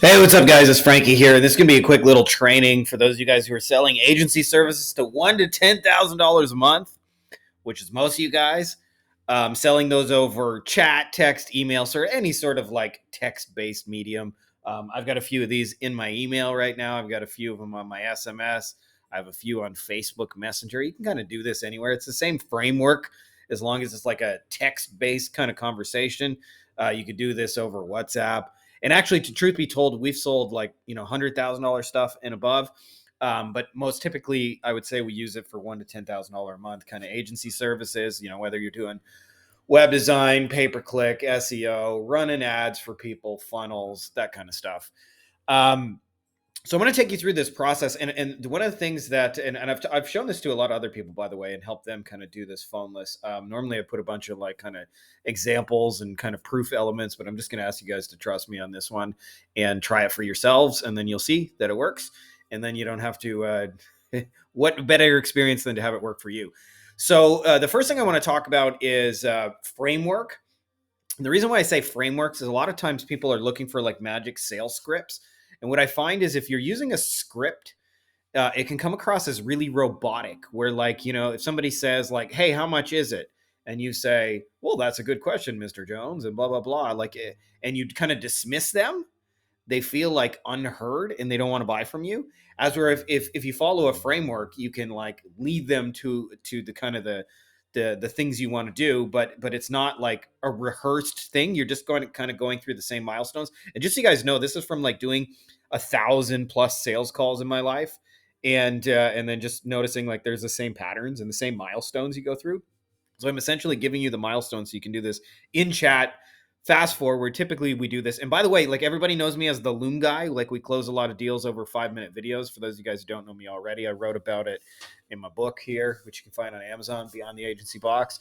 Hey, what's up, guys? It's Frankie here. This is going to be a quick little training for those of you guys who are selling agency services to $1,000 to $10,000 a month, which is most of you guys. Selling those over chat, text, email, or any sort of like text-based medium. I've got a few of these in my email right now. I've got a few of them on my SMS. I have a few on Facebook Messenger. You can kind of do this anywhere. It's the same framework as long as it's like a text-based kind of conversation. You could do this over WhatsApp. And actually, to truth be told, we've sold like, $100,000 stuff and above. But most typically, I would say we use it for $1,000 to $10,000 a month kind of agency services. Whether you're doing web design, pay per click, SEO, running ads for people, funnels, that kind of stuff. So I'm going to take you through this process, and one of the things that, and I've shown this to a lot of other people, by the way, and help them kind of do this phoneless. Normally I put a bunch of like kind of examples and kind of proof elements, but I'm just going to ask you guys to trust me on this one and try it for yourselves, and then you'll see that it works, and then you don't have to. What better experience than to have it work for you? So the first thing I want to talk about is framework. And the reason why I say frameworks is a lot of times people are looking for like magic sales scripts. And what I find is if you're using a script, it can come across as really robotic, where like, if somebody says like, hey, how much is it? And you say, well, that's a good question, Mr. Jones, and blah, blah, blah. Like, and you kind of dismiss them. They feel like unheard and they don't want to buy from you. As where if you follow a framework, you can like lead them to the kind of the things you want to do, but it's not like a rehearsed thing. You're just going through the same milestones. And just so you guys know, this is from like doing 1,000+ sales calls in my life, and then just noticing like there's the same patterns and the same milestones you go through. So I'm essentially giving you the milestones so you can do this in chat. Fast forward, typically we do this. And by the way, like everybody knows me as the Loom guy. Like we close a lot of deals over 5-minute videos. For those of you guys who don't know me already, I wrote about it in my book here, which you can find on Amazon, Beyond the Agency Box.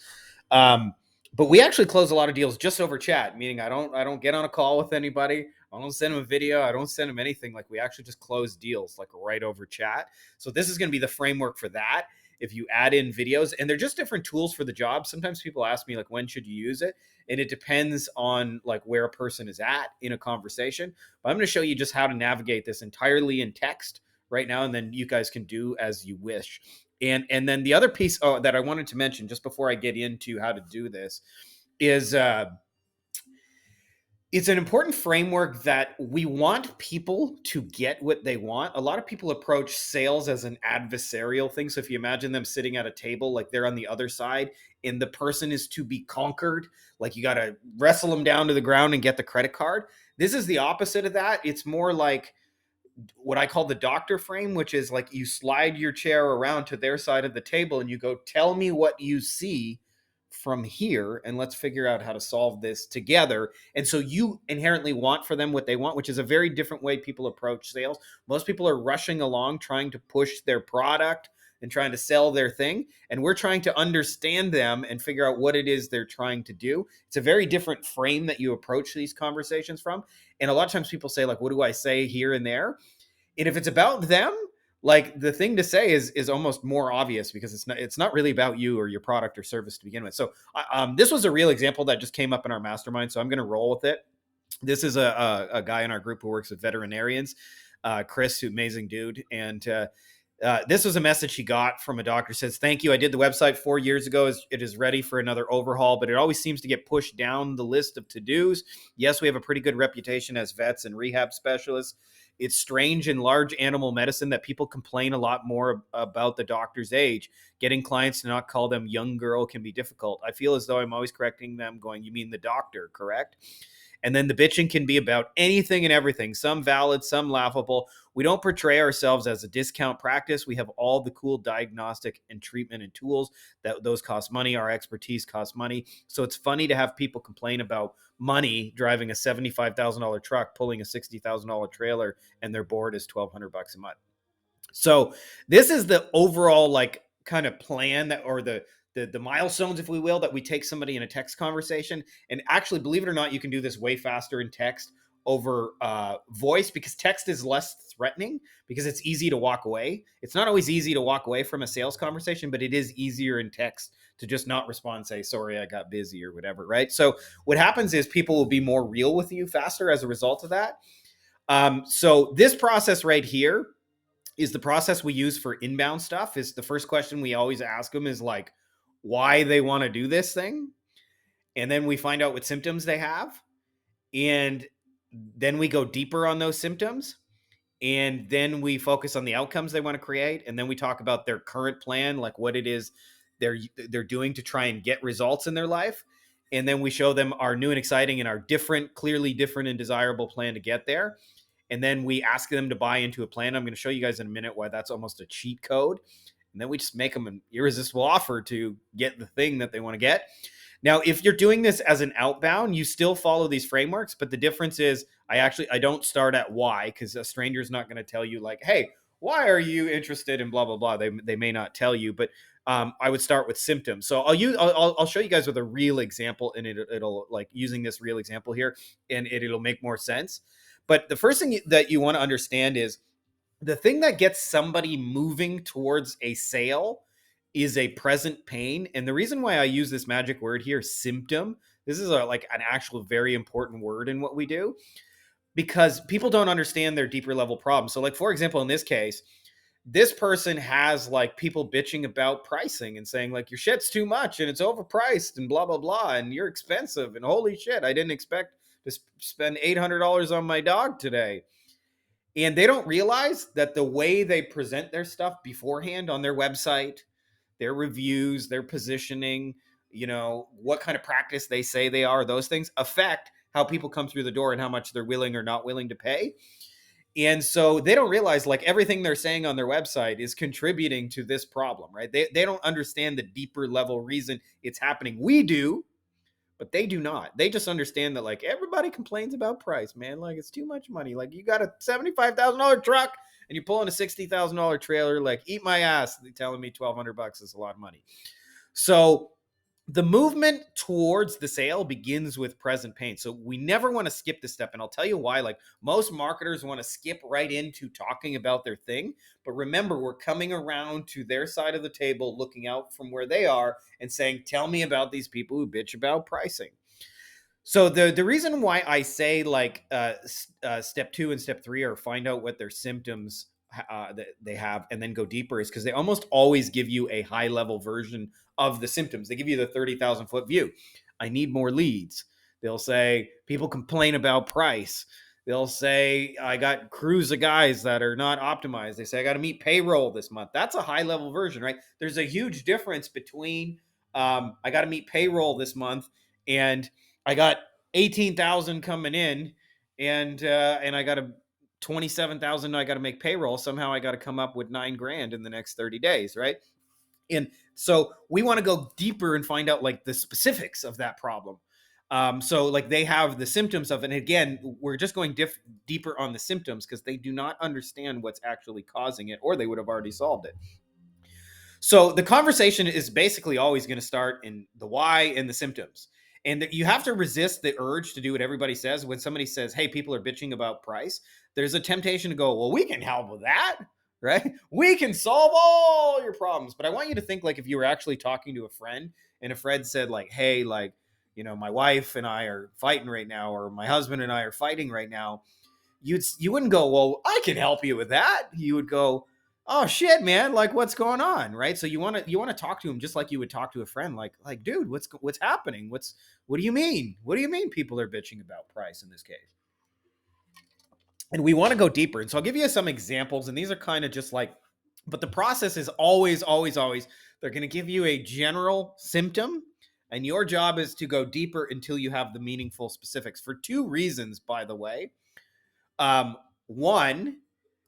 But we actually close a lot of deals just over chat, meaning I don't get on a call with anybody. I don't send them a video. I don't send them anything. Like we actually just close deals like right over chat. So this is going to be the framework for that. If you add in videos, and they're just different tools for the job. Sometimes people ask me like, when should you use it? And it depends on like where a person is at in a conversation. But I'm going to show you just how to navigate this entirely in text right now, and then you guys can do as you wish. And then the other piece that I wanted to mention just before I get into how to do this is it's an important framework that we want people to get what they want. A lot of people approach sales as an adversarial thing. So if you imagine them sitting at a table, like they're on the other side and the person is to be conquered, like you got to wrestle them down to the ground and get the credit card. This is the opposite of that. It's more like what I call the doctor frame, which is like you slide your chair around to their side of the table and you go, tell me what you see from here and let's figure out how to solve this together. And so you inherently want for them what they want, which is a very different way people approach sales. Most people are rushing along trying to push their product and trying to sell their thing, and we're trying to understand them and figure out what it is they're trying to do. It's a very different frame that you approach these conversations from. And a lot of times people say like, what do I say here and there? And if it's about them, like the thing to say is almost more obvious because it's not really about you or your product or service to begin with. So this was a real example that just came up in our mastermind. So I'm going to roll with it. This is a guy in our group who works with veterinarians, Chris, amazing dude. And this was a message he got from a doctor. Says, thank you. I did the website 4 years ago. It is ready for another overhaul, but it always seems to get pushed down the list of to-dos. Yes, we have a pretty good reputation as vets and rehab specialists. It's strange in large animal medicine that people complain a lot more about the doctor's age. Getting clients to not call them young girl can be difficult. I feel as though I'm always correcting them going, you mean the doctor, correct? And then the bitching can be about anything and everything, some valid, some laughable. We don't portray ourselves as a discount practice. We have all the cool diagnostic and treatment and tools that those cost money. Our expertise costs money. So it's funny to have people complain about money driving a $75,000 truck, pulling a $60,000 trailer, and their board is $1,200 a month. So this is the overall like kind of plan that, or the milestones, if we will, that we take somebody in a text conversation. And actually, believe it or not, you can do this way faster in text over voice, because text is less threatening because it's easy to walk away. It's not always easy to walk away from a sales conversation, but it is easier in text to just not respond, say, sorry, I got busy or whatever, right? So what happens is people will be more real with you faster as a result of that. So this process right here is the process we use for inbound stuff. Is the first question we always ask them is like why they want to do this thing, and then we find out what symptoms they have, and then we go deeper on those symptoms, and then we focus on the outcomes they want to create, and then we talk about their current plan, like what it is they're doing to try and get results in their life, and then we show them our new and exciting and our different, clearly different and desirable plan to get there, and then we ask them to buy into a plan. I'm going to show you guys in a minute why that's almost a cheat code, and then we just make them an irresistible offer to get the thing that they want to get. Now, if you're doing this as an outbound, you still follow these frameworks, but the difference is I don't start at why, because a stranger's not going to tell you like, hey, why are you interested in blah blah blah. They may not tell you, but I would start with symptoms. So I'll show you guys with a real example, and it'll like using this real example here, and it'll make more sense. But the first thing that you want to understand is the thing that gets somebody moving towards a sale is a present pain. And the reason why I use this magic word here, symptom, this is like an actual very important word in what we do, because people don't understand their deeper level problems. So like, for example, in this case, this person has like people bitching about pricing and saying like your shit's too much and it's overpriced and blah blah blah and you're expensive and holy shit, I didn't expect to spend $800 on my dog today. And they don't realize that the way they present their stuff beforehand on their website, their reviews, their positioning, what kind of practice they say they are, those things affect how people come through the door and how much they're willing or not willing to pay. And so they don't realize like everything they're saying on their website is contributing to this problem, right? They don't understand the deeper level reason it's happening. We do, but they do not. They just understand that like everybody complains about price, man. Like it's too much money. Like you got a $75,000 truck and you're pulling a $60,000 trailer. Like eat my ass. They're telling me $1,200 is a lot of money. So the movement towards the sale begins with present pain. So we never want to skip this step. And I'll tell you why. Like most marketers want to skip right into talking about their thing. But remember, we're coming around to their side of the table, looking out from where they are and saying, tell me about these people who bitch about pricing. So the reason why I say like step 2 and step 3 are find out what their symptoms that they have and then go deeper is because they almost always give you a high level version of the symptoms. They give you the 30,000 foot view. I need more leads. They'll say people complain about price. They'll say I got crews of guys that are not optimized. They say I got to meet payroll this month. That's a high level version, right? There's a huge difference between I got to meet payroll this month and I got 18,000 coming in, and I got a 27,000. I got to make payroll. Somehow I got to come up with $9,000 in the next 30 days, right? And so we want to go deeper and find out like the specifics of that problem. So like they have the symptoms of it. And again, we're just going deeper on the symptoms because they do not understand what's actually causing it, or they would have already solved it. So the conversation is basically always going to start in the why and the symptoms. And you have to resist the urge to do what everybody says. When somebody says, hey, people are bitching about price, there's a temptation to go, well, we can help with that, right? We can solve all your problems. But I want you to think like if you were actually talking to a friend and a friend said like, hey, like, my wife and I are fighting right now, or my husband and I are fighting right now. You wouldn't go, well, I can help you with that. You would go, oh shit, man, like what's going on, right? So you want to talk to him just like you would talk to a friend, like dude, what's happening? What do you mean? What do you mean people are bitching about price in this case? And we want to go deeper. And so I'll give you some examples, and these are kind of just like, but the process is always, always, always, they're going to give you a general symptom, and your job is to go deeper until you have the meaningful specifics for 2 reasons, by the way. One,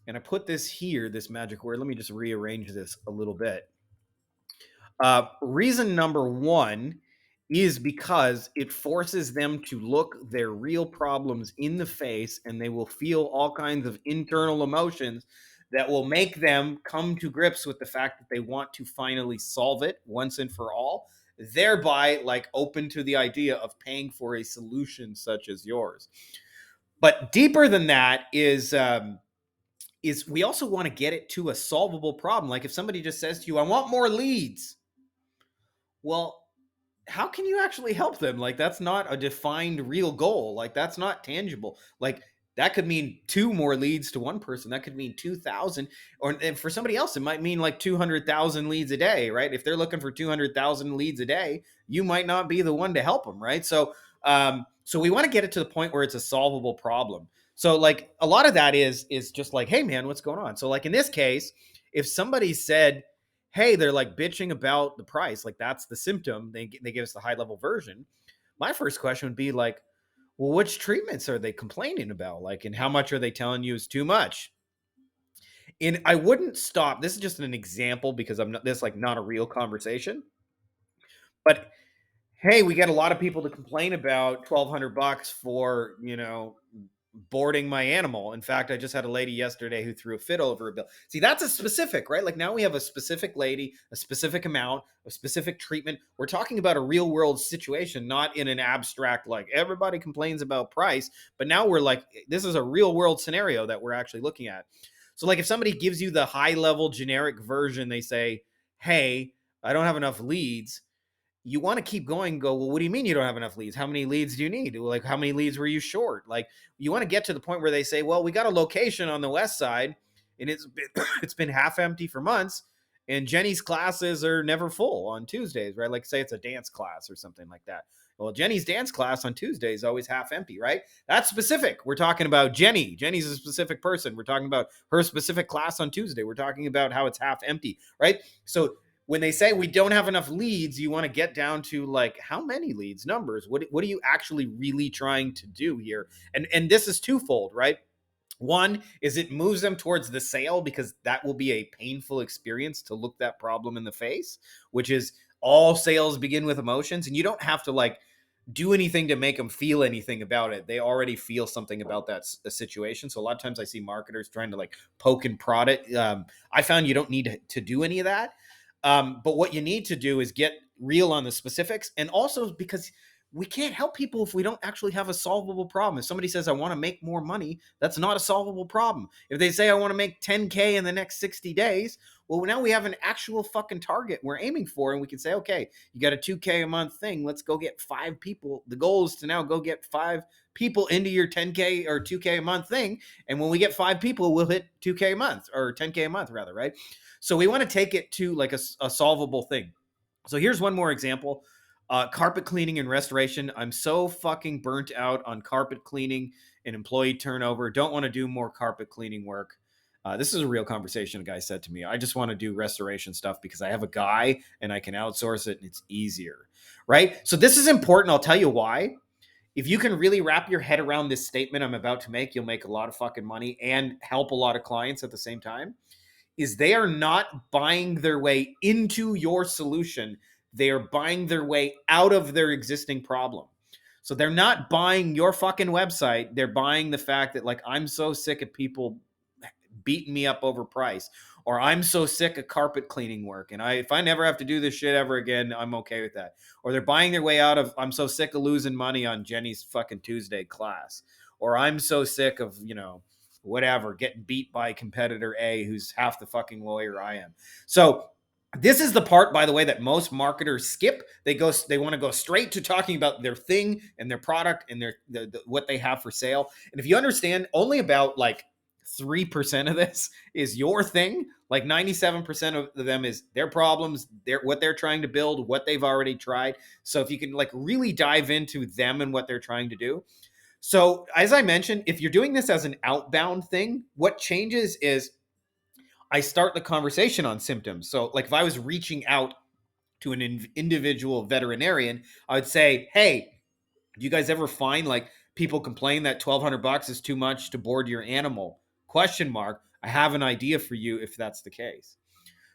and I put this here, this magic word. Let me just rearrange this a little bit. Reason number 1 is because it forces them to look their real problems in the face, and they will feel all kinds of internal emotions that will make them come to grips with the fact that they want to finally solve it once and for all, thereby like open to the idea of paying for a solution such as yours. But deeper than that is we also want to get it to a solvable problem. Like if somebody just says to you, I want more leads. Well, how can you actually help them? Like that's not a defined real goal. Like that's not tangible. Like That could mean 2 more leads to one person. That could mean 2,000. Or and for somebody else, it might mean like 200,000 leads a day, right? If they're looking for 200,000 leads a day, you might not be the one to help them, right? So we want to get it to the point where it's a solvable problem. So like a lot of that is just like, hey man, what's going on? So like in this case, if somebody said, hey, they're like bitching about the price, like that's the symptom, they give us the high level version. My first question would be like, well, which treatments are they complaining about? Like, and how much are they telling you is too much? And I wouldn't stop. This is just an example because I'm not this like not a real conversation. But hey, we get a lot of people to complain about $1,200 for, boarding my animal. In fact, I just had a lady yesterday who threw a fit over a bill. See, that's a specific, right? Like now we have a specific lady, a specific amount, a specific treatment. We're talking about a real world situation, not in an abstract, like everybody complains about price. But now we're like, this is a real world scenario that we're actually looking at. So, like, if somebody gives you the high level generic version, they say, hey, I don't have enough leads, you want to keep going, go, well, what do you mean you don't have enough leads? How many leads do you need? Like, how many leads were you short? Like, you want to get to the point where they say, well, we got a location on the west side and it's been half empty for months, and Jenny's classes are never full on Tuesdays, right? Like say it's a dance class or something like that. Well, Jenny's dance class on Tuesday is always half empty, right? That's specific. We're talking about Jenny. Jenny's a specific person. We're talking about her specific class on Tuesday. We're talking about how it's half empty, right? So when they say we don't have enough leads, you want to get down to like how many leads, numbers. What are you actually really trying to do here? And this is twofold, right? One is it moves them towards the sale because that will be a painful experience to look that problem in the face, which is all sales begin with emotions, and you don't have to like do anything to make them feel anything about it. They already feel something about that situation. So a lot of times I see marketers trying to like poke and prod it. I found you don't need to do any of that. But what you need to do is get real on the specifics, and also because we can't help people if we don't actually have a solvable problem. If somebody says, I want to make more money, that's not a solvable problem. If they say, I want to make 10K in the next 60 days, well, now we have an actual fucking target we're aiming for. And we can say, okay, you got a 2K a month thing. Let's go get 5 people. The goal is to now go get 5 people into your 10K or 2K a month thing. And when we get 5 people, we'll hit 2K a month or 10K a month rather, right? So we want to take it to like a solvable thing. So here's one more example. Carpet cleaning and restoration. I'm so fucking burnt out on carpet cleaning and employee turnover. Don't want to do more carpet cleaning work. This is a real conversation a guy said to me. I just want to do restoration stuff because I have a guy and I can outsource it and it's easier, right? So this is important. I'll tell you why. If you can really wrap your head around this statement I'm about to make, you'll make a lot of fucking money and help a lot of clients at the same time. Is they are not buying their way into your solution. They are buying their way out of their existing problem. So they're not buying your fucking website. They're buying the fact that like, I'm so sick of people beating me up over price, or I'm so sick of carpet cleaning work. And if I never have to do this shit ever again, I'm okay with that. Or they're buying their way out of, I'm so sick of losing money on Jenny's fucking Tuesday class. Or I'm so sick of, whatever, getting beat by competitor A who's half the fucking lawyer I am. So this is the part, by the way, that most marketers skip. They want to go straight to talking about their thing and their product and their what they have for sale. And if you understand, only about like 3% of this is your thing. Like 97% of them is their problems, what they're trying to build, what they've already tried. So if you can like really dive into them and what they're trying to do. So as I mentioned, if you're doing this as an outbound thing, what changes is I start the conversation on symptoms. So like if I was reaching out to an individual veterinarian, I would say, hey, do you guys ever find like people complain that $1,200 is too much to board your animal? Question mark. I have an idea for you if that's the case.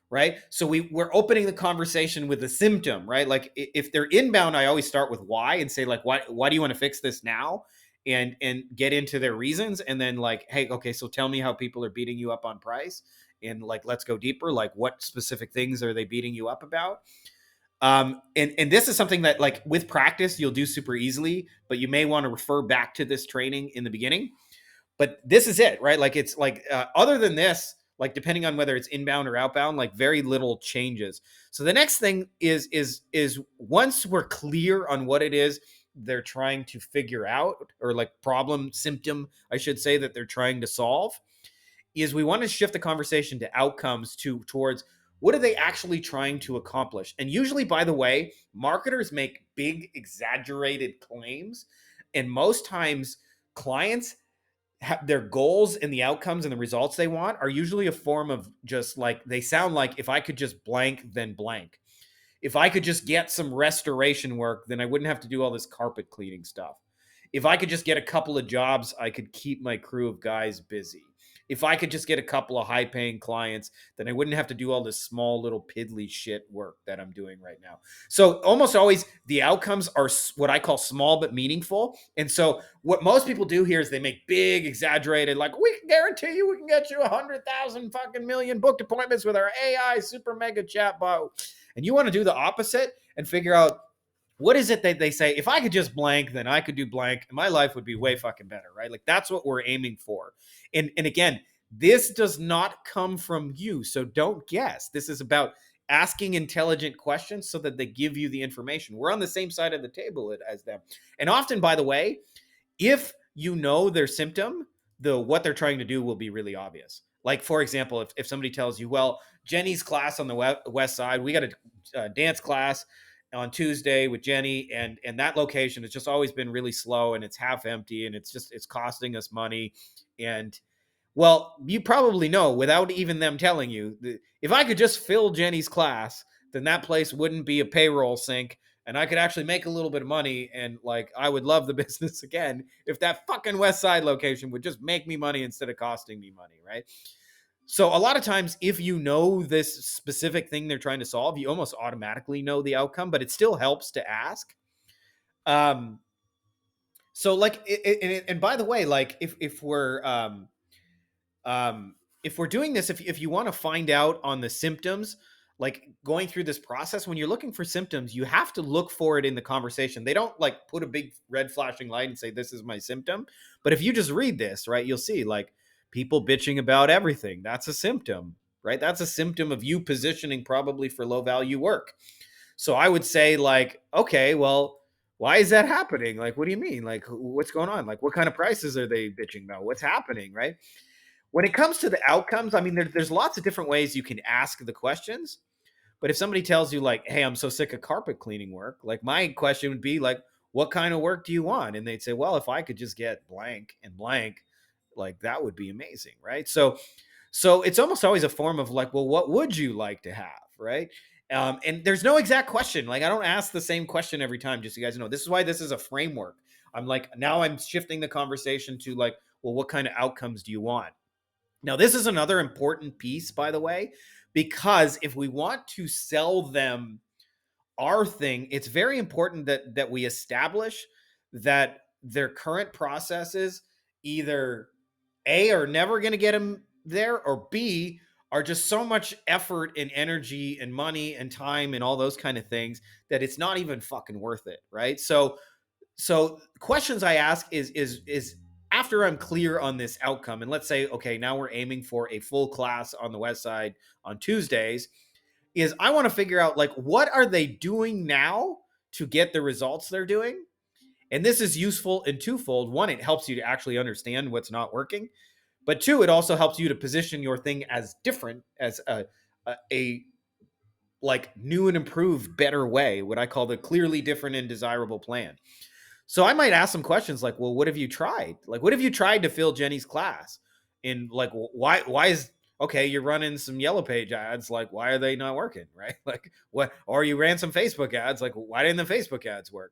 Right. So we're opening the conversation with a symptom, right? Like if they're inbound, I always start with why and say like, why do you want to fix this now? And get into their reasons. And then like, hey, okay, so tell me how people are beating you up on price. And like, let's go deeper. Like what specific things are they beating you up about? And this is something that like with practice, you'll do super easily, but you may want to refer back to this training in the beginning. But this is it, right? Like it's like other than this, like depending on whether it's inbound or outbound, like very little changes. So the next thing is once we're clear on what it is they're trying to figure out, or like problem symptom, I should say, that they're trying to solve, is we want to shift the conversation to outcomes, towards what are they actually trying to accomplish. And usually, by the way, marketers make big exaggerated claims, and most times clients their goals and the outcomes and the results they want are usually a form of just like, they sound like, if I could just blank, then blank. If I could just get some restoration work, then I wouldn't have to do all this carpet cleaning stuff. If I could just get a couple of jobs, I could keep my crew of guys busy. If I could just get a couple of high paying clients, then I wouldn't have to do all this small little piddly shit work that I'm doing right now. So almost always the outcomes are what I call small but meaningful. And so what most people do here is they make big exaggerated, like, we can guarantee you we can get you 100,000 fucking million booked appointments with our AI super mega chatbot. And you want to do the opposite and figure out, what is it that they say, if I could just blank, then I could do blank and my life would be way fucking better, right? Like, that's what we're aiming for. And again, this does not come from you, so don't guess. This is about asking intelligent questions so that they give you the information. We're on the same side of the table as them. And often, by the way, if you know their symptom, what they're trying to do will be really obvious. Like, for example, if somebody tells you, well, Jenny's class on the west side, we got a dance class on Tuesday with Jenny, and that location has just always been really slow, and it's half empty, and it's costing us money. And well, you probably know, without even them telling you, if I could just fill Jenny's class, then that place wouldn't be a payroll sink, and I could actually make a little bit of money, and like, I would love the business again if that fucking west side location would just make me money instead of costing me money, right? So a lot of times, if you know this specific thing they're trying to solve, you almost automatically know the outcome, but it still helps to ask. Um, so like, and by the way, like, if we're doing this, if you want to find out on the symptoms, like going through this process, when you're looking for symptoms, you have to look for it in the conversation. They don't like put a big red flashing light and say, this is my symptom. But if you just read this, right, you'll see like people bitching about everything. That's a symptom, right? That's a symptom of you positioning probably for low value work. So I would say, like, okay, well, why is that happening? Like, what do you mean? Like, what's going on? Like, what kind of prices are they bitching about? What's happening, right? When it comes to the outcomes, I mean, there's lots of different ways you can ask the questions. But if somebody tells you, like, hey, I'm so sick of carpet cleaning work, like, my question would be, like, what kind of work do you want? And they'd say, well, if I could just get blank and blank, like, that would be amazing, right? So it's almost always a form of like, well, what would you like to have, right? And there's no exact question. Like, I don't ask the same question every time, just so you guys know. This is why this is a framework. I'm like, now I'm shifting the conversation to like, well, what kind of outcomes do you want? Now, this is another important piece, by the way, because if we want to sell them our thing, it's very important that we establish that their current processes either A, are never going to get them there, or B, are just so much effort and energy and money and time and all those kind of things that it's not even fucking worth it, right? So questions I ask is after I'm clear on this outcome, and let's say, okay, now we're aiming for a full class on the west side on Tuesdays, is I want to figure out, like, what are they doing now to get the results they're doing? And this is useful in twofold. One, it helps you to actually understand what's not working. But two, it also helps you to position your thing as different, as a like new and improved, better way, what I call the clearly different and desirable plan. So I might ask some questions like, well, what have you tried? Like, what have you tried to fill Jenny's class? And like, why is, okay, you're running some yellow page ads. Like, why are they not working? Right? Like, what, or you ran some Facebook ads. Like, why didn't the Facebook ads work?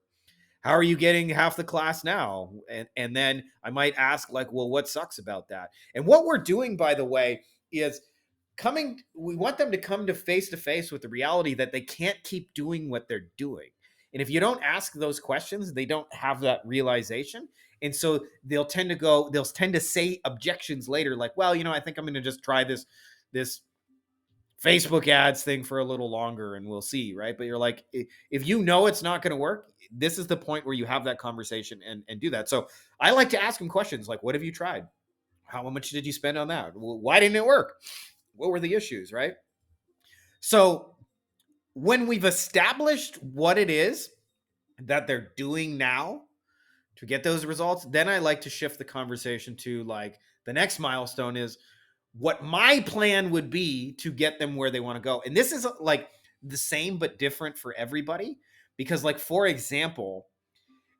How are you getting half the class now? And then I might ask, like, well, what sucks about that? And what we're doing, by the way, is we want them to come to face with the reality that they can't keep doing what they're doing. And if you don't ask those questions, they don't have that realization. And so they'll tend to say objections later, like, well, I think I'm going to just try this Facebook ads thing for a little longer and we'll see, right? But you're like, if you know it's not going to work, this is the point where you have that conversation and do that. So I like to ask them questions like, what have you tried? How much did you spend on that? Why didn't it work? What were the issues, right? So when we've established what it is, that they're doing now to get those results, then I like to shift the conversation to like the next milestone is what my plan would be to get them where they want to go. And this is like the same but different for everybody because like for example,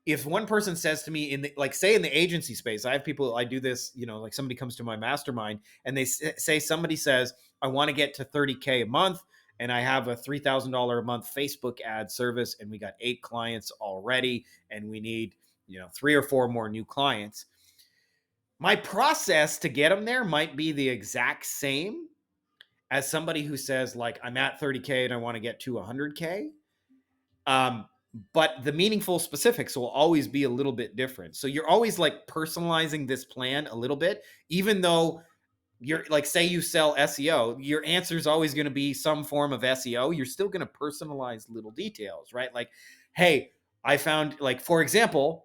if one person says to me in the, like say in the agency space, I have people, I do this, you know, like somebody comes to my mastermind and they say, somebody says I want to get to 30k a month and I have a $3,000 a month Facebook ad service and we got 8 clients already and we need, you know, 3 or 4 more new clients. My process to get them there might be the exact same as somebody who says like I'm at 30k and I want to get to 100k. Um, but the meaningful specifics will always be a little bit different. So you're always like personalizing this plan a little bit, even though you're like, say you sell SEO, your answer is always going to be some form of SEO. You're still going to personalize little details, right? Like, hey, I found, like, for example,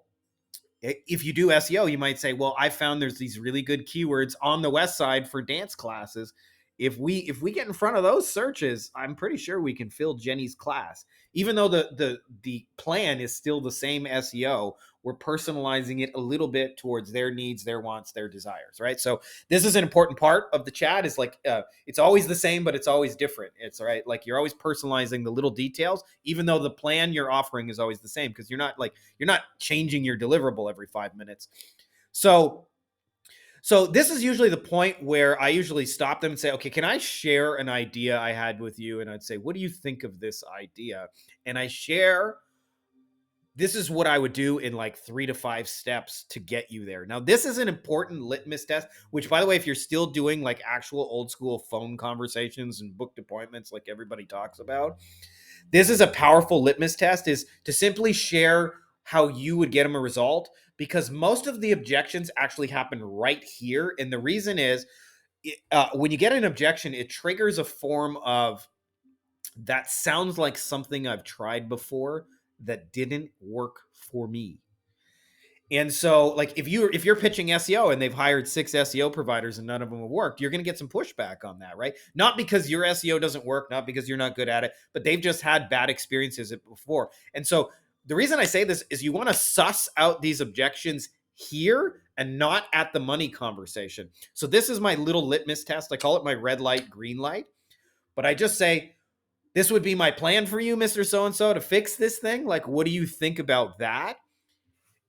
if you do SEO, you might say, well, I found there's these really good keywords on the west side for dance classes. If we get in front of those searches, I'm pretty sure we can fill Jenny's class. Even though the plan is still the same SEO, we're personalizing it a little bit towards their needs, their wants, their desires, right? So this is an important part of the chat. Is like it's always the same, but it's always different. It's right, like you're always personalizing the little details, even though the plan you're offering is always the same because you're not changing your deliverable every 5 minutes. So this is usually the point where I usually stop them and say, okay, can I share an idea I had with you? And I'd say, what do you think of this idea? And I share, this is what I would do in like 3 to 5 steps to get you there. Now, this is an important litmus test, which, by the way, if you're still doing like actual old school phone conversations and booked appointments like everybody talks about, this is a powerful litmus test, is to simply share how you would get them a result, because most of the objections actually happen right here. And the reason is when you get an objection, it triggers a form of that sounds like something I've tried before that didn't work for me. And so, like, if you're pitching SEO and they've hired 6 SEO providers and none of them have worked, you're going to get some pushback on that, right? Not because your SEO doesn't work, not because you're not good at it, but they've just had bad experiences before. And so, the reason I say this is you want to suss out these objections here and not at the money conversation. So this is my little litmus test. I call it my red light, green light. But I just say, this would be my plan for you, Mr. So-and-so, to fix this thing. Like, what do you think about that?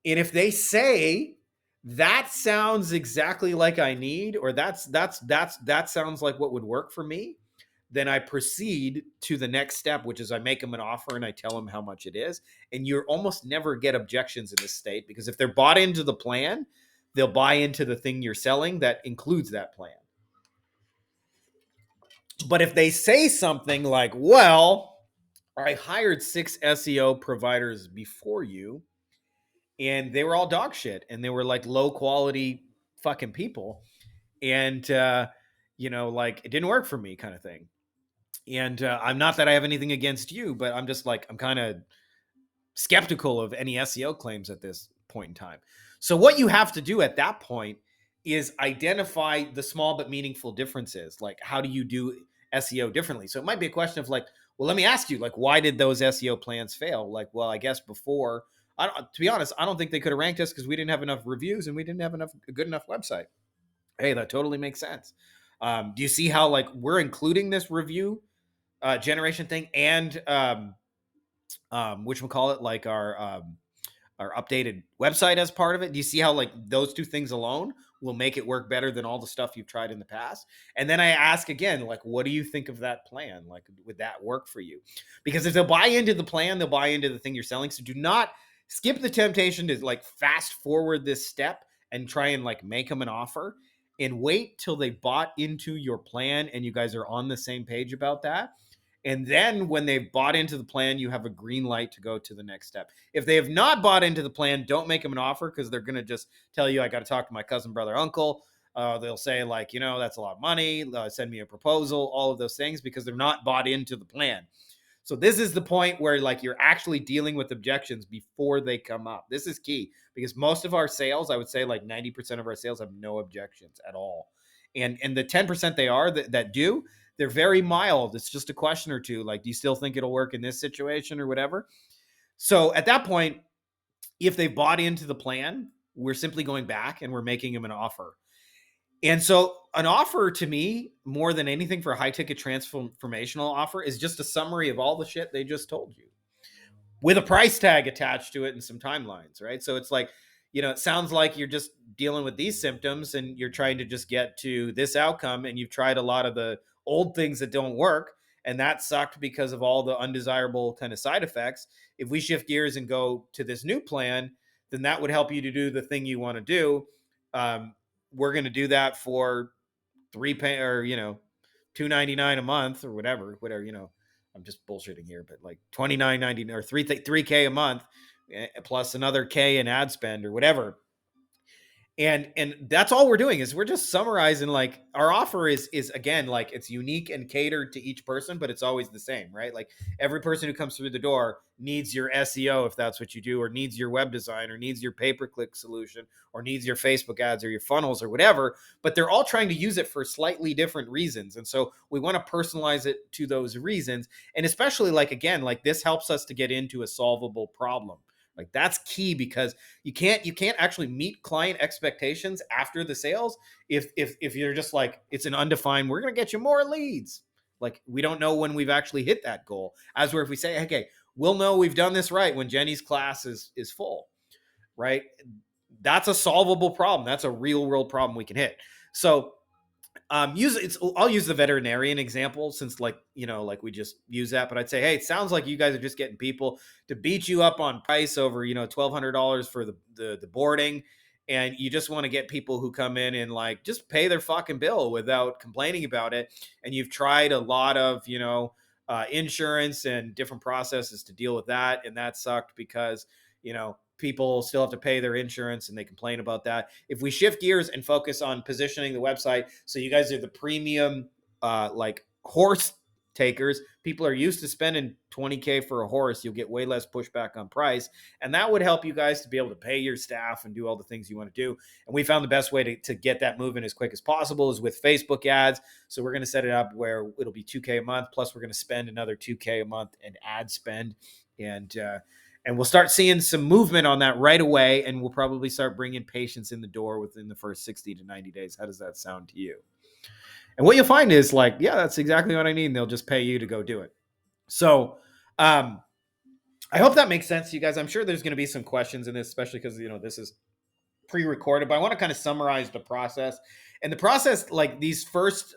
And if they say that sounds exactly like I need, or that sounds like what would work for me, then I proceed to the next step, which is I make them an offer and I tell them how much it is. And you almost never get objections in this state, because if they're bought into the plan, they'll buy into the thing you're selling that includes that plan. But if they say something like, well, I hired 6 SEO providers before you, and they were all dog shit, and they were like low quality fucking people, and like it didn't work for me, kind of thing. And I'm not that I have anything against you, but I'm just like, I'm kind of skeptical of any SEO claims at this point in time. So what you have to do at that point is identify the small but meaningful differences. Like, how do you do SEO differently? So it might be a question of like, well, let me ask you, like, why did those SEO plans fail? Like, well, I guess before, to be honest, I don't think they could have ranked us because we didn't have enough reviews and we didn't have a good enough website. Hey, that totally makes sense. Do you see how like we're including this review generation thing and which we'll call it like our updated website as part of it? Do you see how like those two things alone will make it work better than all the stuff you've tried in the past? And then I ask again, like, what do you think of that plan? Like, would that work for you? Because if they'll buy into the plan, they'll buy into the thing you're selling. So do not skip the temptation to like fast forward this step and try and like make them an offer, and wait till they bought into your plan and you guys are on the same page about that. And then when they've bought into the plan, you have a green light to go to the next step. If they have not bought into the plan, don't make them an offer, because they're going to just tell you, I got to talk to my cousin, brother, uncle. They'll say like, that's a lot of money. Send me a proposal, all of those things, because they're not bought into the plan. So this is the point where like you're actually dealing with objections before they come up. This is key, because most of our sales, I would say like 90% of our sales have no objections at all. And the 10% they are that do, they're very mild. It's just a question or two. Like, do you still think it'll work in this situation or whatever? So at that point, if they bought into the plan, we're simply going back and we're making them an offer. And so an offer to me, more than anything for a high ticket transformational offer, is just a summary of all the shit they just told you with a price tag attached to it and some timelines, right? So it's like, it sounds like you're just dealing with these symptoms and you're trying to just get to this outcome, and you've tried a lot of the old things that don't work, and that sucked because of all the undesirable kind of side effects. If we shift gears and go to this new plan, then that would help you to do the thing you want to do. Um, we're going to do that for three pay or $2.99 a month or whatever. I'm just bullshitting here, but like $29.99 or 3K a month, plus another K in ad spend or whatever. And that's all we're doing is we're just summarizing, like, our offer is again, like, it's unique and catered to each person, but it's always the same, right? Like, every person who comes through the door needs your SEO, if that's what you do, or needs your web design, or needs your pay-per-click solution, or needs your Facebook ads or your funnels or whatever, but they're all trying to use it for slightly different reasons. And so we want to personalize it to those reasons. And especially, like, again, like, this helps us to get into a solvable problem. Like, that's key, because you can't actually meet client expectations after the sales if you're just like, it's an undefined, we're going to get you more leads. Like, we don't know when we've actually hit that goal. As where if we say, okay, we'll know we've done this right when Jenny's class is full, right? That's a solvable problem. That's a real world problem we can hit. So I'll use the veterinarian example, since, like, like, we just use that. But I'd say, hey, it sounds like you guys are just getting people to beat you up on price over, $1,200 for the boarding, and you just want to get people who come in and, like, just pay their fucking bill without complaining about it. And you've tried a lot of insurance and different processes to deal with that, and that sucked because people still have to pay their insurance and they complain about that. If we shift gears and focus on positioning the website, so you guys are the premium, like, horse takers, people are used to spending 20K for a horse, you'll get way less pushback on price. And that would help you guys to be able to pay your staff and do all the things you want to do. And we found the best way to get that moving as quick as possible is with Facebook ads. So we're going to set it up where it'll be 2K a month, plus we're going to spend another 2K a month in ad spend. And we'll start seeing some movement on that right away, and we'll probably start bringing patients in the door within the first 60 to 90 days. How does that sound to you? And what you'll find is, like, yeah, that's exactly what I need, and they'll just pay you to go do it. So I hope that makes sense to you guys. I'm sure there's going to be some questions in this, especially because, this is pre-recorded, but I want to kind of summarize the process. And the process, like, these first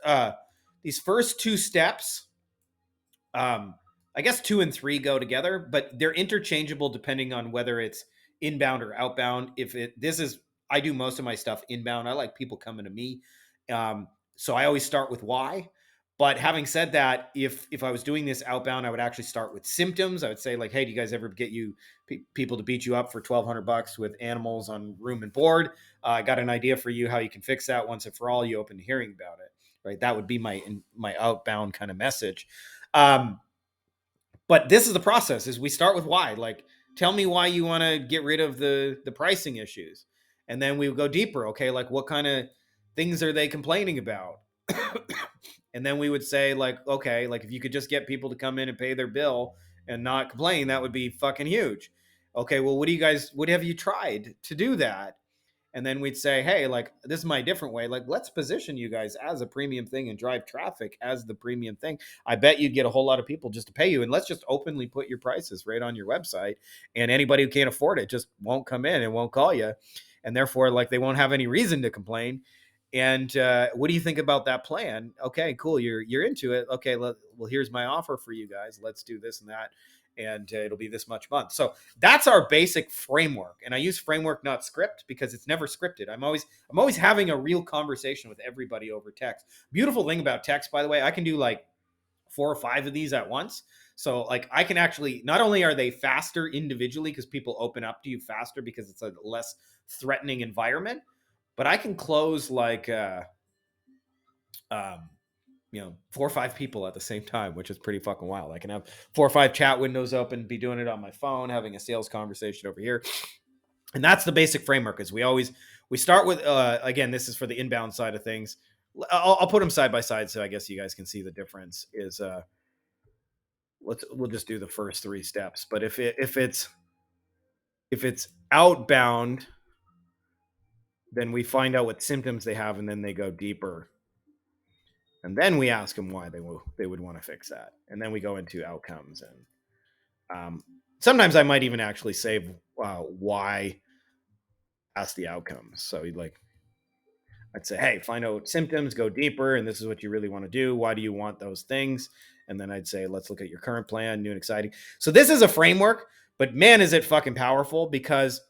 two steps, I guess 2 and 3 go together, but they're interchangeable depending on whether it's inbound or outbound. I do most of my stuff inbound. I like people coming to me. So I always start with why. But having said that, if I was doing this outbound, I would actually start with symptoms. I would say, like, hey, do you guys ever get people to beat you up for $1,200 with animals on room and board? I got an idea for you how you can fix that once and for all. You open to hearing about it, right? That would be my outbound kind of message. But this is the process: is we start with why. Like, tell me why you want to get rid of the pricing issues, and then we go deeper. Okay, like, what kind of things are they complaining about? And then we would say, like, okay, like, if you could just get people to come in and pay their bill and not complain, that would be fucking huge. Okay, well, what have you tried to do that? And then we'd say, hey, like, this is my different way. Like, let's position you guys as a premium thing and drive traffic as the premium thing. I bet you'd get a whole lot of people just to pay you. And let's just openly put your prices right on your website. And anybody who can't afford it just won't come in and won't call you. And therefore, like, they won't have any reason to complain. And what do you think about that plan? Okay, cool. You're into it. Okay, well, here's my offer for you guys. Let's do this and that. And it'll be this much a month. So that's our basic framework. And I use framework, not script, because it's never scripted. I'm always having a real conversation with everybody over text. Beautiful thing about text, by the way, I can do like 4 or 5 of these at once. So, like, I can actually, not only are they faster individually because people open up to you faster because it's a less threatening environment, but I can close like 4 or 5 people at the same time, which is pretty fucking wild. I can have 4 or 5 chat windows open, be doing it on my phone, having a sales conversation over here. And that's the basic framework. Is we start with, again, this is for the inbound side of things. I'll put them side by side, so I guess you guys can see the difference. Is we'll just do the first three steps. But if it's outbound, then we find out what symptoms they have, and then they go deeper, and then we ask them why they would want to fix that, and then we go into outcomes. And sometimes I might even actually say why, ask the outcomes. So I'd say, hey, find out symptoms, go deeper, and this is what you really want to do. Why do you want those things? And then I'd say, let's look at your current plan, new and exciting. So this is a framework, but man, is it fucking powerful, because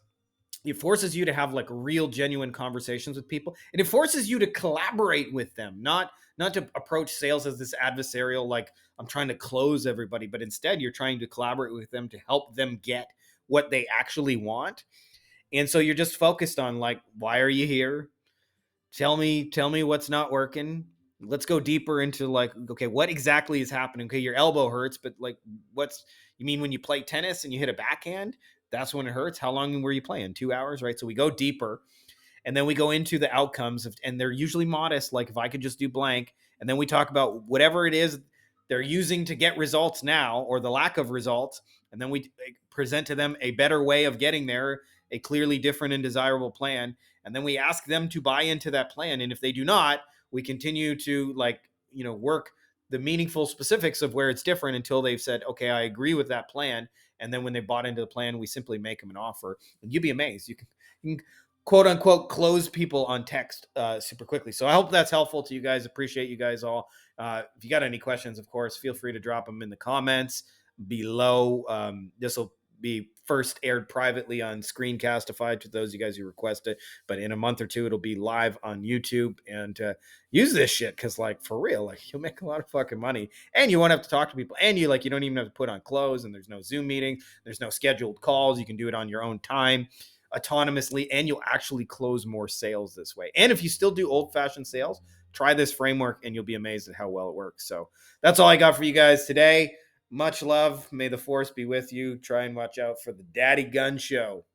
it forces you to have like real, genuine conversations with people, and it forces you to collaborate with them, not to approach sales as this adversarial, like I'm trying to close everybody, but instead you're trying to collaborate with them to help them get what they actually want. And so you're just focused on like, why are you here? Tell me what's not working. Let's go deeper into like, okay, what exactly is happening? Okay, your elbow hurts, but like, what's, you mean when you play tennis and you hit a backhand, that's when it hurts? How long were you playing? 2 hours, right? So we go deeper, and then we go into the outcomes and they're usually modest. Like if I could just do blank, and then we talk about whatever it is they're using to get results now, or the lack of results. And then we present to them a better way of getting there, a clearly different and desirable plan. And then we ask them to buy into that plan. And if they do not, we continue to work the meaningful specifics of where it's different until they've said, okay, I agree with that plan. And then when they bought into the plan, we simply make them an offer. And you'd be amazed. You can quote unquote close people on text super quickly. So I hope that's helpful to you guys. Appreciate you guys all. If you got any questions, of course, feel free to drop them in the comments below. This will be first aired privately on Screencastify to those of you guys who request it, but in a month or two it'll be live on YouTube. And use this shit, because like for real, like you'll make a lot of fucking money, and you won't have to talk to people, and you don't even have to put on clothes, and there's no Zoom meeting, there's no scheduled calls. You can do it on your own time, autonomously, and you'll actually close more sales this way. And if you still do old-fashioned sales, try this framework and you'll be amazed at how well it works. So that's all I got for you guys today. Much love. May the force be with you. Try and watch out for the Daddy Gun Show.